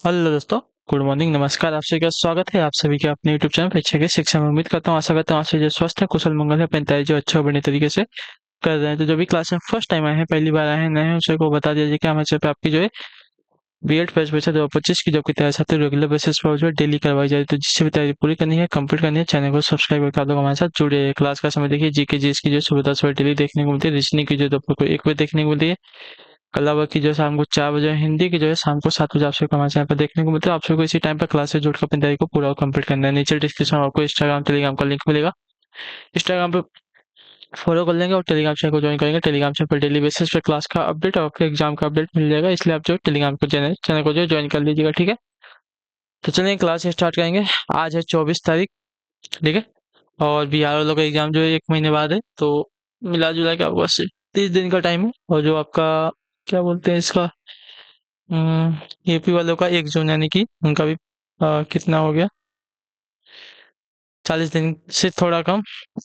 Hello दोस्तों। Good morning, नमस्कार। आपसे क्या स्वागत है आप सभी के अपने यूट्यूब चैनल परीक्षा के शिक्षा में। उम्मीद करता हूँ, आशा करता हूँ आप सभी जो स्वस्थ है, कुशल मंगल है, अपनी तैयारी जो अच्छा और बढ़िया तरीके से कर रहे हैं। तो जो भी क्लास में फर्स्ट टाइम आए हैं, पहली बार आए हैं, नए हैं, उसे को बता दीजिए कि हमारे पे आपकी जो है बीएड फर्स्ट बैच 2025 की जॉब की तैयारी साथ ही रेगुलर बेसिस पर जो है डेली करवाई जाए। तो जिससे भी तैयारी पूरी करनी है, कंप्लीट करनी है, चैनल को सब्सक्राइब करके आप लोग हमारे साथ जुड़े रहिए। क्लास का समय देखिए, जीके जीएस की जो सुविधा सुबह डेली देखने को मिलती है, रीजनिंग की जो दोपहर को 1 बजे देखने को मिलती है, कला की जो है शाम को 4 बजे, हिंदी की जो है शाम को 7 बजे आप सबको हमारे चैनल पर देखने को मिलता है। आप सबको इसी टाइम पर क्लास से जुड़कर अपनी तैयारी को पूरा कंप्लीट करना है। नीचे डिस्क्रिप्शन में आपको इंस्टाग्राम टेलीग्राम का लिंक मिलेगा। इंस्टाग्राम पे फॉलो कर लेंगे और टेलीग्राम चैनल को ज्वाइन करेंगे। टेलीग्राम चैनल पर डेली बेसिस पे क्लास का अपडेट और आपके एग्जाम का अपडेट मिल जाएगा, इसलिए आप जो टेलीग्राम को चैनल को जो ज्वाइन कर लीजिएगा, ठीक है। तो चलिए क्लास स्टार्ट करेंगे। आज है 24 तारीख, ठीक है। और बिहार वालों का एग्जाम जो है 1 महीने बाद है, तो मिला जुला के आपको बस 30 दिन का टाइम है। और जो आपका क्या बोलते हैं इसका, एपी वालों का 1 जून यानी कि उनका भी कितना हो गया, 40 दिन से थोड़ा कम,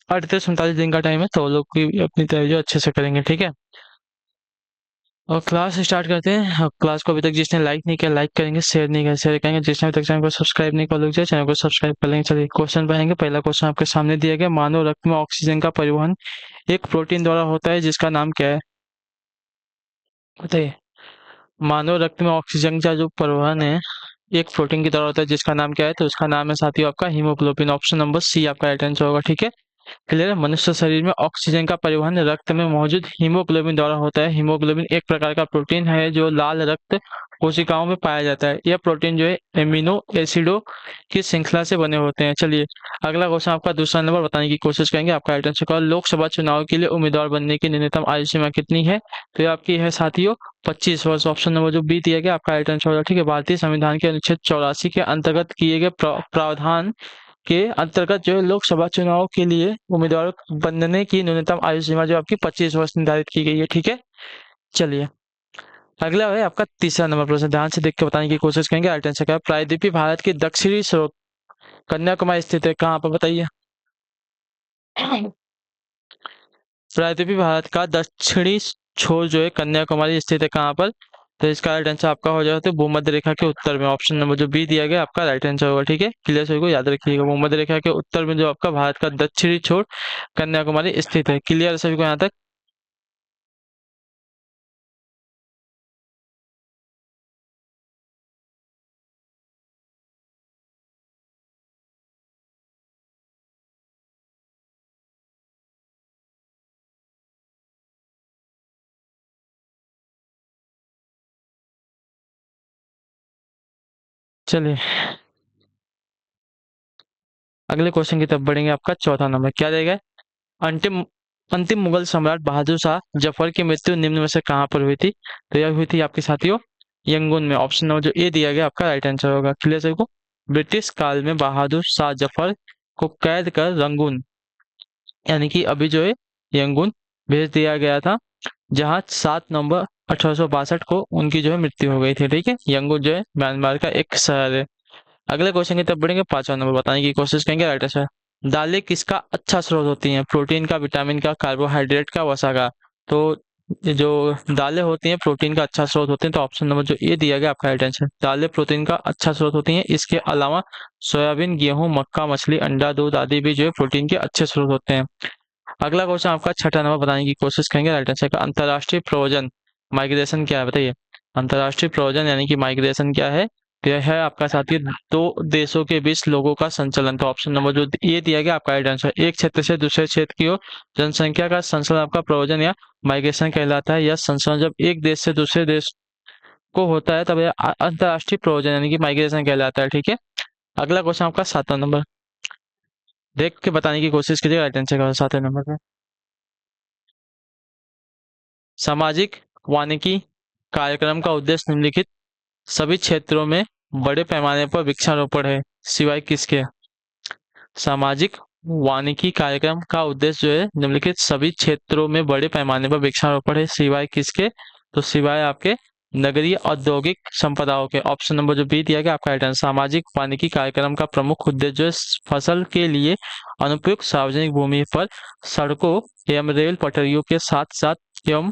38 से 39 दिन का टाइम है। तो वो लोग भी अपनी तैयारी जो अच्छे से करेंगे, ठीक है। और क्लास स्टार्ट करते हैं। क्लास को अभी तक जिसने लाइक नहीं किया लाइक करेंगे, शेयर नहीं किया शेयर करेंगे, जिसने अभी तक चैनल को सब्सक्राइब नहीं किया लोग जो चैनल को सब्सक्राइब कर लेंगे। चलिए क्वेश्चन पढ़ेंगे। पहला क्वेश्चन आपके सामने दिया गया, मानव रक्त में ऑक्सीजन का परिवहन एक प्रोटीन द्वारा होता है जिसका नाम क्या है, बताइए। मानव रक्त में ऑक्सीजन का जो परिवहन है एक प्रोटीन की तरह होता है जिसका नाम क्या है, तो उसका नाम है साथियों आपका हीमोग्लोबिन। ऑप्शन नंबर सी आपका राइट आंसर होगा, ठीक है। क्लियर है। मनुष्य शरीर में ऑक्सीजन का परिवहन रक्त में मौजूद हीमोग्लोबिन द्वारा होता है। हीमोग्लोबिन एक प्रकार का प्रोटीन है जो लाल रक्त कोशिकाओं में पाया जाता है। यह प्रोटीन जो है एमिनो एसिडों की श्रृंखला से बने होते हैं। चलिए अगला क्वेश्चन आपका दूसरा नंबर बताने की कोशिश करेंगे। आपका राइट आंसर होगा, लोकसभा चुनाव के लिए उम्मीदवार बनने की न्यूनतम आयु सीमा कितनी है, तो ये आपकी है साथियों 25 वर्ष। ऑप्शन नंबर जो बी दिया गया आपका राइट आंसर होगा, ठीक है। भारतीय संविधान के अनुच्छेद 84 के अंतर्गत किए गए प्रावधान के अंतर्गत जो है लोकसभा चुनाव के लिए उम्मीदवार बनने की न्यूनतम आयु सीमा जो आपकी 25 वर्ष निर्धारित की गई है, ठीक है। चलिए अगला है आपका तीसरा नंबर प्रश्न, ध्यान से देख के बताने की कोशिश करेंगे। राइट आंसर क्या है, प्रायद्वीपीय भारत के दक्षिणी स्रोत कन्याकुमारी स्थित है, कहाँ पर बताइए। प्रायद्वीपीय भारत का दक्षिणी छोर जो है कन्याकुमारी स्थित है, कहाँ पर, तो इसका राइट आंसर आपका हो जाएगा तो भूमध्य रेखा के उत्तर में। ऑप्शन नंबर जो बी दिया गया आपका राइट आंसर होगा, ठीक है। क्लियर सभी को याद रखिएगा, भूमध्य रेखा के उत्तर में जो आपका भारत का दक्षिणी छोर कन्याकुमारी स्थित है। क्लियर सभी को यहाँ तक। चलिए अगले क्वेश्चन की तरफ बढ़ेंगे। आपका चौथा नंबर क्या रहेगा, अंतिम अंतिम मुगल सम्राट बहादुर शाह जफर की मृत्यु निम्न में से कहाँ पर हुई थी, तो यह हुई थी आपके साथियों यंगून में। ऑप्शन नंबर जो ए दिया गया आपका राइट आंसर होगा। क्लियर सभी को। ब्रिटिश काल में बहादुर शाह जफर को कैद कर रंगून यानी कि अभी जो है यंगून भेज दिया गया था, जहाँ 7 नवंबर 1862 को उनकी जो है मृत्यु हो गई थी, ठीक है। यंगून जो है म्यांमार का एक शहर है। अगले क्वेश्चन की तरफ बढ़ेंगे, 5वां नंबर बताने की कोशिश करेंगे। राइट आंसर, दालें किसका अच्छा स्रोत होती हैं, प्रोटीन का, विटामिन का, कार्बोहाइड्रेट का, वसा का। तो ये जो दालें होती हैं प्रोटीन का अच्छा स्रोत होते हैं, तो ऑप्शन नंबर जो ये दिया गया आपका राइट आंसर, दालें प्रोटीन का अच्छा स्रोत होती हैं। इसके अलावा सोयाबीन, गेहूं, मक्का, मछली, अंडा, दूध आदि भी जो है प्रोटीन के अच्छे स्रोत होते हैं। अगला क्वेश्चन आपका छठा नंबर बताने की कोशिश करेंगे। राइट आंसर का, अंतर्राष्ट्रीय प्रयोजन माइग्रेशन क्या है, बताइए। अंतर्राष्ट्रीय प्रयोजन यानी कि माइग्रेशन क्या है, तो यह है आपका साथी दो देशों के बीच लोगों का संचलन। तो ऑप्शन नंबर जो ये दिया गया आपका राइट आंसर, एक क्षेत्र से दूसरे क्षेत्र की ओर जनसंख्या का संचलन आपका प्रयोजन या माइग्रेशन कहलाता है। यह संचलन जब एक देश से दूसरे देश को होता है तब यह अंतर्राष्ट्रीय प्रयोजन यानी कि माइग्रेशन कहलाता है, ठीक है। अगला क्वेश्चन आपका 7वां नंबर, देख के बताने की कोशिश कीजिए। राइट आंसर का 7वें नंबर पे, सामाजिक वानिकी कार्यक्रम का उद्देश्य निम्नलिखित सभी क्षेत्रों में बड़े पैमाने पर वृक्षारोपण है, सिवाय किसके। सामाजिक वानिकी कार्यक्रम का उद्देश्य जो है निम्नलिखित सभी क्षेत्रों में बड़े पैमाने पर वृक्षारोपण है, सिवाय किसके, तो सिवाय आपके नगरीय औद्योगिक संपदाओं के। ऑप्शन नंबर जो बी दिया गया आपका राइट आंसर, सामाजिक वानिकी कार्यक्रम का प्रमुख उद्देश्य जो है फसल के लिए अनुपयुक्त सार्वजनिक भूमि पर सड़कों एवं रेल पटरियों के साथ साथ एवं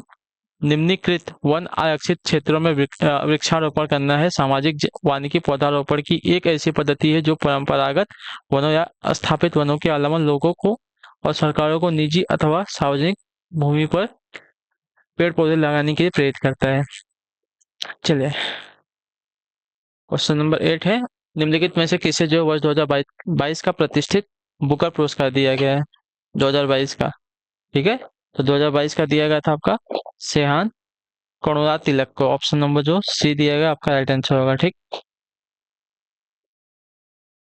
निम्नलिखित वन आरक्षित क्षेत्रों में वृक्षारोपण करना है सामाजिक वानिकी पौधारोपण की एक ऐसी पद्धति है जो परंपरागत वनों या स्थापित वनों के अलावा लोगों को और सरकारों को निजी अथवा सार्वजनिक भूमि पर पेड़ पौधे लगाने के लिए प्रेरित करता है। चलिए क्वेश्चन नंबर 8 है, निम्नलिखित में से किसे जो वर्ष 2022 का प्रतिष्ठित बुकर पुरस्कार दिया गया है 2022 का। ठीक है, तो 2022 का दिया गया था आपका सेहान करुणा तिलक को। ऑप्शन नंबर जो सी दिया गया आपका राइट आंसर होगा। ठीक,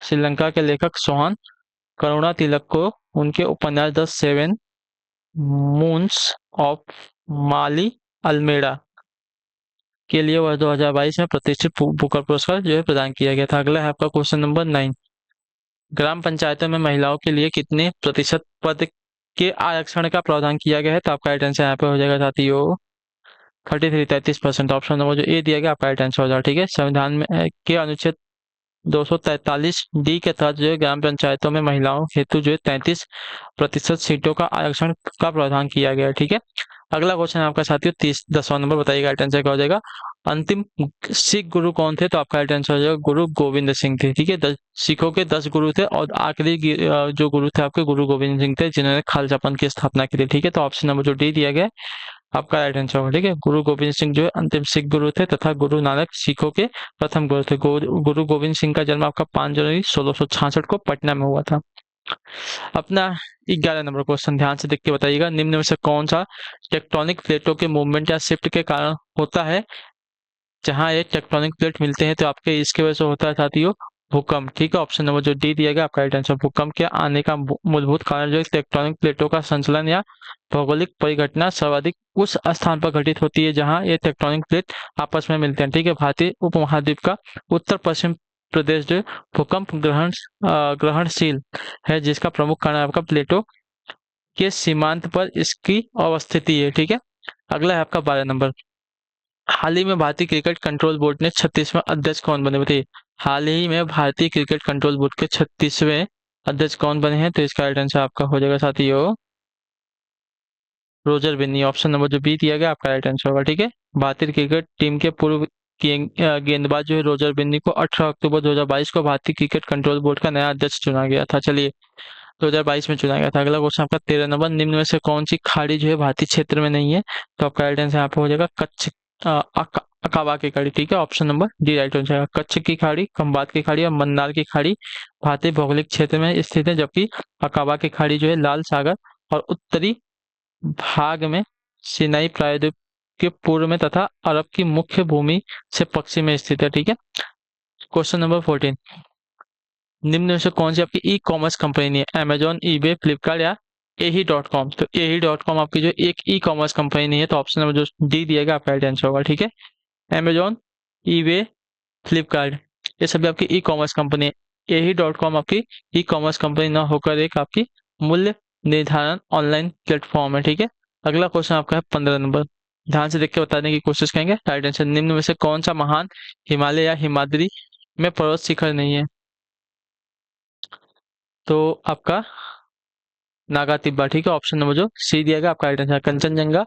श्रीलंका के लेखक सोहान करुणा तिलक को उनके उपन्यास the seven moons of Maali Almeida के लिए वर्ष 2022 में प्रतिष्ठित बुकर पुरस्कार जो है प्रदान किया गया था। अगला है आपका क्वेश्चन नंबर 9, ग्राम पंचायतों में महिलाओं के लिए कितने प्रतिशत पद के आरक्षण का प्रावधान किया गया है। तो आपका राइट आंसर यहाँ पे हो जाएगा साथियों 33%। ऑप्शन नंबर जो ए दिया गया आपका राइट आंसर हो जाएगा। ठीक है, संविधान में के अनुच्छेद 243 डी के तहत जो है ग्राम पंचायतों में महिलाओं हेतु जो है 33% सीटों का आरक्षण का प्रावधान किया गया है। ठीक है, अगला क्वेश्चन आपका साथियों 10वां नंबर बताइएगा राइट आंसर क्या हो जाएगा। अंतिम सिख गुरु कौन थे। तो आपका राइट आंसर हो जाएगा गुरु गोविंद सिंह थे। ठीक है, सिखों के 10 गुरु थे और आखिरी जो गुरु थे आपके गुरु गोविंद सिंह थे जिन्होंने खालसा पंथ की स्थापना की थी। ठीक है, तो ऑप्शन नंबर जो डी दिया गया आपका राइट आंसर होगा। ठीक है, गुरु गोविंद सिंह जो है अंतिम सिख गुरु थे तथा गुरु नानक सिखों के प्रथम गुरु थे। गुरु गोविंद सिंह का जन्म आपका 5 जनवरी 1666 को पटना में हुआ था। अपना 11 नंबर क्वेश्चन ध्यान से देख के बताइएगा, निम्न में से कौन सा टेक्टोनिक प्लेटों के मूवमेंट या शिफ्ट के कारण होता है। जहां ये टेक्टोनिक प्लेट मिलते हैं तो आपके इसके वजह से होता है साथियों भूकंप। ठीक है, ऑप्शन नंबर जो डी दिया गया आपका राइट आंसर। भूकंप के आने का मूलभूत कारण जो है टेक्टोनिक प्लेटों का संचलन या भौगोलिक परिघटना सर्वाधिक उस स्थान पर घटित होती है जहां ये टेक्टोनिक प्लेट आपस में मिलते हैं। ठीक है, भारतीय उपमहाद्वीप का उत्तर पश्चिम प्रदेश जो भूकंप ग्रहणशील है जिसका प्रमुख कारण आपका प्लेटों के सीमांत पर इसकी अवस्थिति है। ठीक है, अगला है आपका 12 नंबर, हाल ही में भारतीय क्रिकेट कंट्रोल बोर्ड ने 36वें अध्यक्ष कौन बने बताइए। हाल ही में भारतीय क्रिकेट कंट्रोल बोर्ड के 36वें अध्यक्ष कौन बने हैं। तो इसका राइट आंसर आपका हो जाएगा साथियों रोजर बिन्नी। ऑप्शन नंबर जो बी दिया गया आपका राइट आंसर होगा। ठीक है, भारतीय क्रिकेट टीम के पूर्व गेंदबाज जो है रोजर बिन्नी को 18 अक्टूबर 2022 को भारतीय क्रिकेट कंट्रोल बोर्ड का नया अध्यक्ष चुना गया था। चलिए 2022 में चुना गया था। अगला क्वेश्चन आपका 13 नंबर, निम्न में से कौन सी खाड़ी जो है भारतीय क्षेत्र में नहीं है। तो आपका राइट आंसर यहाँ पे हो जाएगा कच्छ अकाबा की खाड़ी। ठीक है, ऑप्शन नंबर डी राइट हो जाएगा। कच्छ की खाड़ी, खंबात की खाड़ी और मन्नार की खाड़ी भारतीय भौगोलिक क्षेत्र में स्थित है, जबकि अकाबा की खाड़ी जो है लाल सागर और उत्तरी भाग में सिनाई प्रायद्वीप के पूर्व में तथा अरब की मुख्य भूमि से पश्चिम में स्थित है। ठीक है, क्वेश्चन नंबर 14, निम्न में से कौन सी आपकी ई कॉमर्स कंपनी है। अमेजॉन, ईबे, फ्लिपकार्ट या एही.com। तो एही.com आपकी जो एक ई कॉमर्स कंपनी है। तो ऑप्शन नंबर जो डी दिएगा आपका राइट आंसर होगा। ठीक है, अमेजॉन, ईबे, फ्लिपकार्ट ये सभी आपकी ई कॉमर्स कंपनी है। एही.com आपकी ई कॉमर्स कंपनी ना होकर एक आपकी मूल्य निर्धारण ऑनलाइन प्लेटफॉर्म है। ठीक है, अगला क्वेश्चन आपका है 15 नंबर, ध्यान से देख के बताने की कोशिश करेंगे। राइट आंसर, निम्न में से कौन सा महान हिमालय या हिमाद्री में पर्वत शिखर नहीं है। तो आपका नागा तिब्बा। ठीक है, ऑप्शन नंबर जो सी दिया गया आपका राइट आंसर। कंचनजंगा,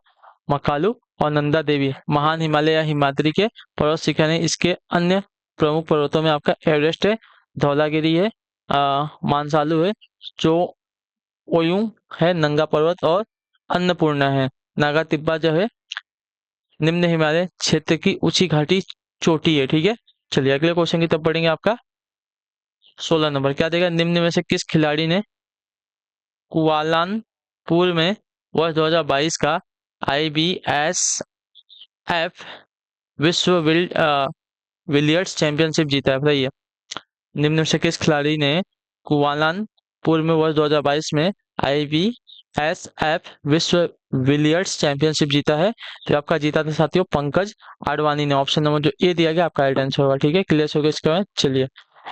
मकालू और नंदा देवी महान हिमालय या हिमाद्री के पर्वत शिखर है। इसके अन्य प्रमुख पर्वतों में आपका एवरेस्ट है, धौलागिरी है, मानसालू है, जो ओयुंग है, नंगा पर्वत और अन्नपूर्णा है। नागा तिब्बा जो है निम्न हिमालय क्षेत्र की ऊंची घाटी चोटी है। ठीक है, चलिए अगले क्वेश्चन की तरफ बढ़ेंगे। आपका 16 नंबर क्या देगा, निम्न में से किस खिलाड़ी ने कुआलालंपुर में वर्ष 2022 का IBSF विश्व बिलियर्ड्स चैंपियनशिप जीता है। बताइए, निम्न में से किस खिलाड़ी ने कुआलालंपुर में वर्ष 2022 में IBSF विश्व बिलियर्ड्स चैंपियनशिप जीता है। तो आपका जीता था साथियों पंकज आडवाणी ने। ऑप्शन नंबर जो ए दिया गया आपका राइट आंसर होगा। ठीक है, क्लियर हो गया इसके बाद। चलिए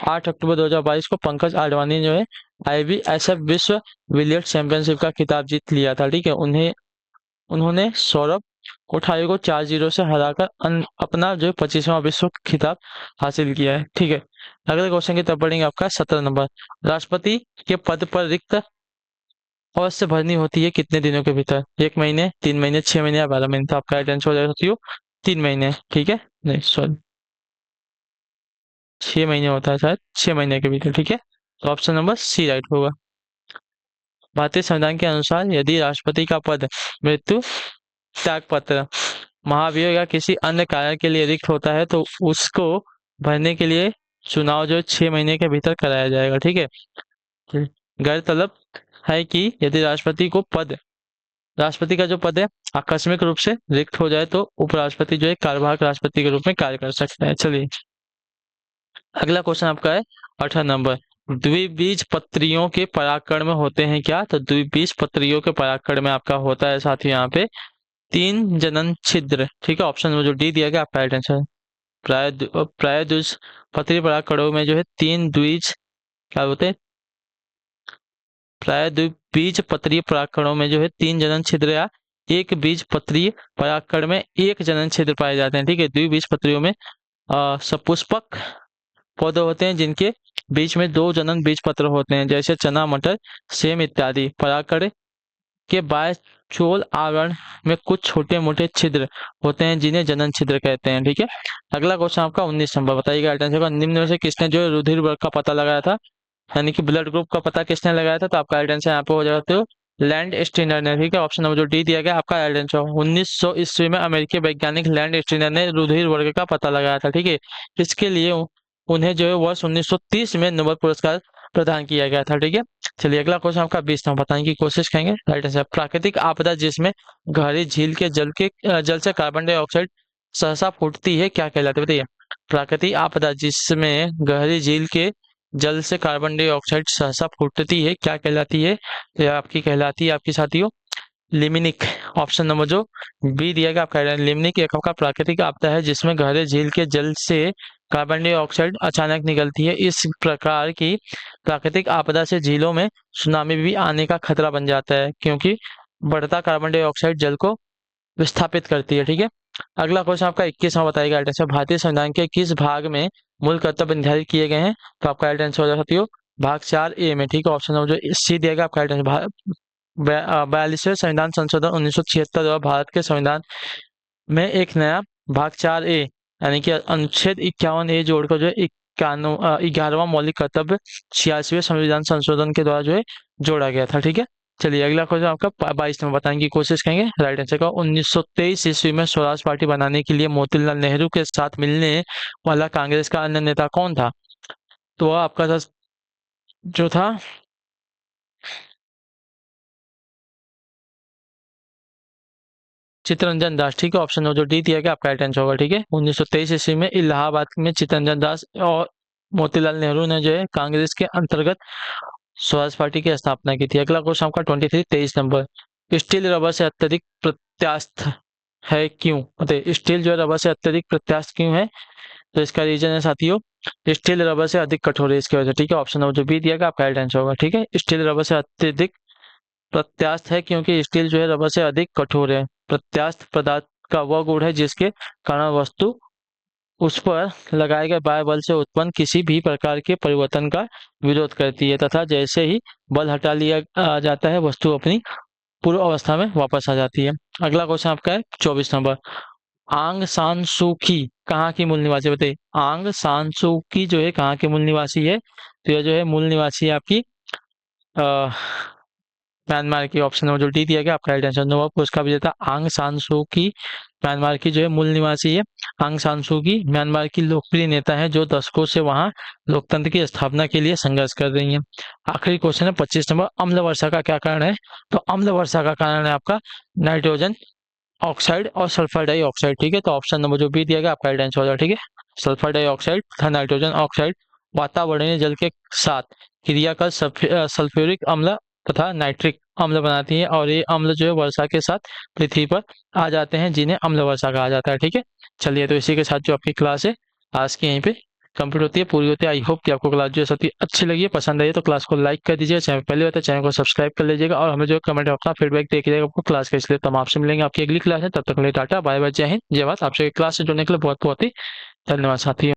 8 अक्टूबर 2022 को पंकज आडवाणी जो है IBSF विश्व बिलियर्ड्स चैंपियनशिप का खिताब जीत लिया था। ठीक है, उन्होंने सौरभ कोठारी को 4-0 से हराकर अपना जो 25वां विश्व खिताब हासिल किया है। ठीक है, अगले क्वेश्चन की तरफ बढ़ेंगे। आपका 17 नंबर, राष्ट्रपति के पद पर रिक्त अवश्य भरनी होती है कितने दिनों के भीतर? 1 महीने, 3 महीने, 6 महीने या 12 महीने? तो आपका राइट आंसर हो जाएगा साथियों 3 महीने। ठीक है, नहीं सॉरी, 6 महीने होता है शायद, 6 महीने के भीतर। ठीक है, तो ऑप्शन नंबर सी राइट होगा। भारतीय संविधान के अनुसार यदि राष्ट्रपति का पद मृत्यु, त्यागपत्र, महाभियोग या किसी अन्य कारण के लिए रिक्त होता है तो उसको भरने के लिए चुनाव जो 6 महीने के भीतर कराया जाएगा। ठीक है, गौरतलब है कि यदि राष्ट्रपति का जो पद है आकस्मिक रूप से रिक्त हो जाए तो उपराष्ट्रपति जो है कार्यवाहक राष्ट्रपति के रूप में कार्य कर सकते हैं। चलिए अगला क्वेश्चन आपका है 18 नंबर। द्विबीजपत्रियों के परागकण में होते हैं क्या? तो द्विबीजपत्रियों के परागकण में आपका होता है साथ ही यहाँ पे 3 जनन छिद्र। ठीक है, ऑप्शन में जो डी दिया गया आपका राइट आंसर। प्रायद्वीजपत्री परागकणों में जो है 3 द्विज क्या होते हैं? प्रायद्वीजपत्रीय परागकणों में जो है 3 जनन छिद्र या एक बीजपत्रीय परागकण में 1 जनन छिद्र पाए जाते हैं। ठीक है, द्विबीजपत्रियों में सपुष्पक पौधे होते हैं जिनके बीच में 2 जनन बीज पत्र होते हैं, जैसे चना, मटर, सेम इत्यादि। परागकण के बाह्य चोल आवरण में कुछ छोटे मोटे छिद्र होते हैं जिन्हें जनन छिद्र कहते हैं। ठीक है, अगला क्वेश्चन आपका 19 नंबर। बताइएगा राइट आंसर का। निम्न में से किसने जो है रुधिर वर्ग का पता लगाया था, यानी कि ब्लड ग्रुप का पता किसने लगाया था? तो आपका राइट आंसर यहाँ पे हो जाएगा तो लैंड स्टीनर ने। ठीक है, ऑप्शन नंबर जो डी दिया गया आपका राइट आंसर। 1900 ईस्वी में अमेरिकी वैज्ञानिक लैंड स्टीनर ने रुधिर वर्ग का पता लगाया था। ठीक है, इसके लिए उन्हें जो है वर्ष 1930 में नोबेल पुरस्कार प्रदान किया गया था। ठीक है, चलिए अगला क्वेश्चन आपका 20 नंबर बताने की कोशिश करेंगे। Right answer. प्राकृतिक आपदा जिसमें गहरी झील के जल से कार्बन डाइऑक्साइड सहसा फूटती है क्या कहलाती है? बताइए। प्राकृतिक आपदा जिसमें गहरी झील के जल से कार्बन डाइऑक्साइड सहसा फूटती है क्या कहलाती है? तो यह आपकी कहलाती है आपकी साथियों लिमिनिक। ऑप्शन नंबर जो बी दिया गया आपका लिमिनिक एक आपका प्राकृतिक आपदा है जिसमें गहरे झील के जल से कार्बन डाइऑक्साइड अचानक निकलती है। इस प्रकार की प्राकृतिक आपदा से झीलों में सुनामी भी आने का खतरा बन जाता है क्योंकि बढ़ता कार्बन डाइऑक्साइड जल को विस्थापित करती है। ठीक है, अगला क्वेश्चन आपका 21वां बताइएगा राइट आंसर। भारतीय संविधान के किस भाग में मूल कर्तव्य निर्धारित किए गए हैं? तो आपका राइट आंसर हो जाएगा साथियों भाग 4A में। ठीक है, ऑप्शन नंबर जो सी दिया गया आपका राइट आंसर। 42वें संविधान संशोधन 1976 द्वारा भारत के संविधान में एक नया भाग 4A यानी कि अनुच्छेद 51A जोड़कर जो है 11वां मौलिक कर्तव्य 86वें संविधान संशोधन के द्वारा जो है जोड़ा गया था। ठीक है, चलिए अगला क्वेश्चन आपका 22 नंबर बताने की कोशिश करेंगे। राइट आंसर का 1923 ईस्वी में स्वराज पार्टी बनाने के लिए मोतीलाल नेहरू के साथ मिलने वाला कांग्रेस का अन्य नेता कौन था? तो वह आपका जो था चित्तरंजन दास। ठीक है, ऑप्शन जो डी दिया गया आपका राइट आंसर होगा। ठीक है, 1923 ईस्वी में इलाहाबाद में चित्तरंजन दास और मोतीलाल नेहरू ने जो है कांग्रेस के अंतर्गत स्वराज पार्टी की स्थापना की थी। अगला क्वेश्चन आपका 23 नंबर। स्टील रबर से अत्यधिक प्रत्यास्थ है क्यों? मतलब स्टील जो है रबर से अत्यधिक प्रत्यास्थ क्यों है? तो इसका रीजन है साथियों स्टील रबर से अधिक कठोर है इसकी वजह से। ठीक है, ऑप्शन नंबर जो बी दिया गया आपका राइट आंसर होगा। ठीक है, स्टील रबर से अत्यधिक प्रत्यास्थ है क्योंकि स्टील जो है रबर से अधिक कठोर है। प्रत्यास्थ पदार्थ का वह गुण है जिसके कारण वस्तु उस पर लगाए गए बाह्य बल से उत्पन्न किसी भी प्रकार के परिवर्तन का विरोध करती है तथा जैसे ही बल हटा लिया जाता है वस्तु अपनी पूर्व अवस्था में वापस आ जाती है। अगला क्वेश्चन आपका है 24 नंबर। आंग सान सू की कहाँ की मूल निवासी? बताइए आंग सान सू की जो है कहाँ के मूल निवासी है? तो यह जो है मूल निवासी है आपकी म्यांमार की। ऑप्शन नंबर जो डी दिया गया आपका राइट आंसर। नोबेल पुरस्कार विजेता आंग सान सू की म्यांमार की जो है मूल निवासी है। आंग सान सू की म्यांमार की लोकप्रिय नेता है जो दशकों से वहां लोकतंत्र की स्थापना के लिए संघर्ष कर रही हैं। आखिरी क्वेश्चन है 25 नंबर। अम्ल वर्षा का क्या कारण है? तो अम्ल वर्षा का कारण है आपका नाइट्रोजन ऑक्साइड और सल्फर डाइऑक्साइड। ठीक है, तो ऑप्शन नंबर जो बी दिया गया आपका राइट आंसर हो जाएगा। ठीक है, सल्फर डाइऑक्साइड तथा नाइट्रोजन ऑक्साइड वातावरणीय जल के साथ क्रिया कर सल्फ्यूरिक अम्ल तथा नाइट्रिक अम्ल बनाती है और ये अम्ल जो है वर्षा के साथ पृथ्वी पर आ जाते हैं जिन्हें अम्ल वर्षा कहा जाता है। ठीक है, चलिए तो इसी के साथ जो आपकी क्लास है आज की यहीं पे कंप्लीट होती है, पूरी होती है। आई होप कि आपको क्लास जो है सती अच्छी लगी है, पसंद आई है तो क्लास को लाइक कर दीजिए, चैनल पहले होता है चैनल को सब्सक्राइब कर लीजिएगा और हमें जो कमेंट अपना फीडबैक देखिएगा आपको क्लास का। इसलिए तो हम आपसे मिलेंगे आपकी अगली क्लास है, तब तक के लिए टाटा बाय बाय, जय हिंद जय भारत। आपसे क्लास से जुड़ने के लिए बहुत बहुत ही धन्यवाद साथी।